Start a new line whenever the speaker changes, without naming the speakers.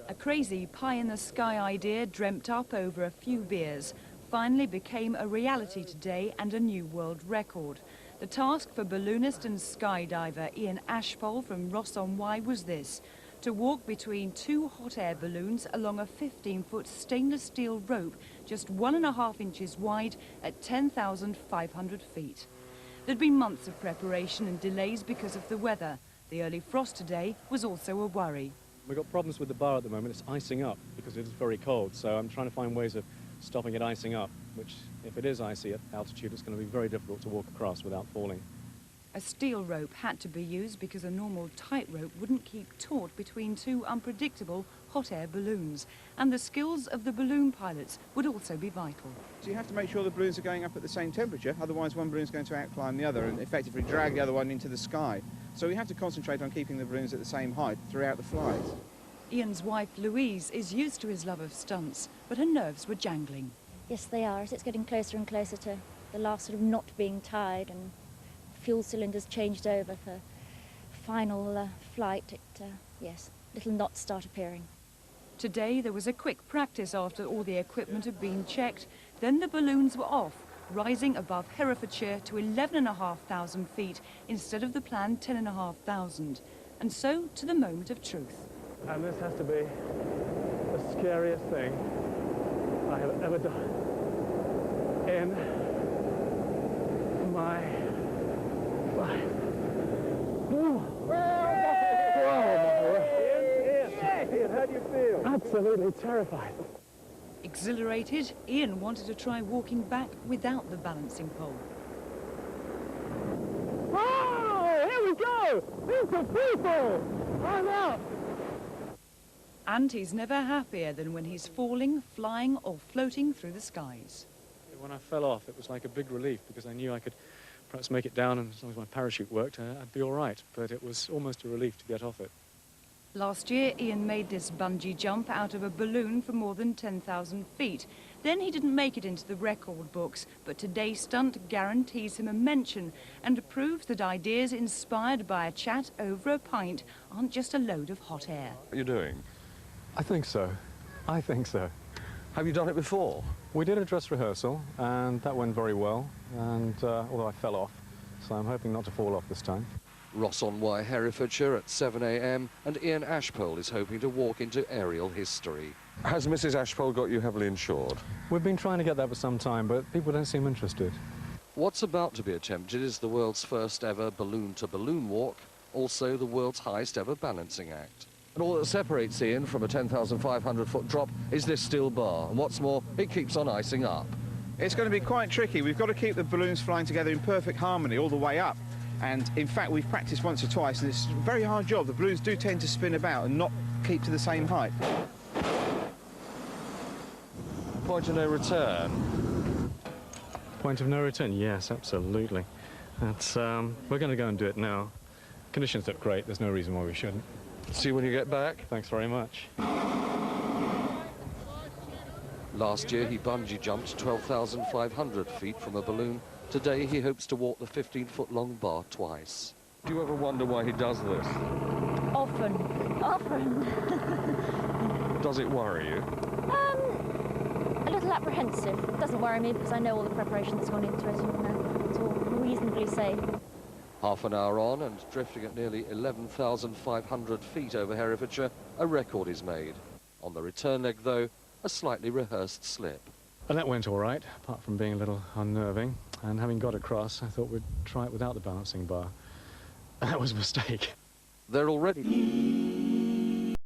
A crazy pie-in-the-sky idea dreamt up over a few beers finally became a reality today and a new world record. The task for balloonist and skydiver Ian Ashpole from Ross On Wye was this: to walk between two hot air balloons along a 15-foot stainless steel rope just 1.5 inches wide at 10,500 feet. There'd been months of preparation and delays because of the weather. The early frost today was also a worry.
We've got problems with the bar at the moment. It's icing up because it is very cold, so I'm trying to find ways of stopping it icing up, which, if it is icy at altitude, it's going to be very difficult to walk across without falling.
A steel rope had to be used because a normal tightrope wouldn't keep taut between two unpredictable hot air balloons, and the skills of the balloon pilots would also be vital.
So you have to make sure the balloons are going up at the same temperature, otherwise one balloon's going to outclimb the other and effectively drag the other one into the sky. So we have to concentrate on keeping the balloons at the same height throughout the flight.
Ian's wife Louise is used to his love of stunts, but her nerves were jangling.
Yes, they are, as it's getting closer and closer to the last sort of knot being tied and fuel cylinders changed over for final flight. Yes, little knots start appearing.
Today there was a quick practice after all the equipment had been checked. Then the balloons were off, rising above Herefordshire to 11,500 feet instead of the planned 10,500. And so to the moment of truth.
And this has to be the scariest thing I have ever done in my life. Ian, how do you feel? Absolutely terrified.
Exhilarated, Ian wanted to try walking back without the balancing pole.
Oh, here we go! Into people! I'm out!
And he's never happier than when he's falling, flying or floating through the skies.
When I fell off, it was like a big relief because I knew I could perhaps make it down, and as long as my parachute worked, I'd be all right. But it was almost a relief to get off it.
Last year, Ian made this bungee jump out of a balloon for more than 10,000 feet. Then he didn't make it into the record books, but today's stunt guarantees him a mention and proves that ideas inspired by a chat over a pint aren't just a load of hot air.
What are you doing?
I think so. I think so.
Have you done it before?
We did a dress rehearsal, and that went very well, and although I fell off, so I'm hoping not to fall off this time.
Ross On Wye, Herefordshire at 7 a.m. and Ian Ashpole is hoping to walk into aerial history.
Has Mrs. Ashpole got you heavily insured?
We've been trying to get that for some time, but people don't seem interested.
What's about to be attempted is the world's first ever balloon-to-balloon walk, also the world's highest ever balancing act. And all that separates Ian from a 10,500-foot drop is this steel bar, and what's more, it keeps on icing up.
It's going to be quite tricky. We've got to keep the balloons flying together in perfect harmony all the way up. And in fact, we've practiced once or twice, and it's a very hard job. The balloons do tend to spin about and not keep to the same height.
Point of no return.
Point of no return? Yes, absolutely. That's, we're going to go and do it now. Conditions look great. There's no reason why we shouldn't.
See you when you get back.
Thanks very much.
Last year, he bungee jumped 12,500 feet from a balloon. Today, he hopes to walk the 15-foot-long bar twice.
Do you ever wonder why he does this?
Often.
Does it worry you?
A little apprehensive. Doesn't worry me because I know all the preparation that's gone into it, and it's all reasonably safe.
Half an hour on and drifting at nearly 11,500 feet over Herefordshire, a record is made. On the return leg, though, a slightly rehearsed slip.
And that went all right, apart from being a little unnerving. And having got across, I thought we'd try it without the balancing bar. And that was a mistake.
They're already...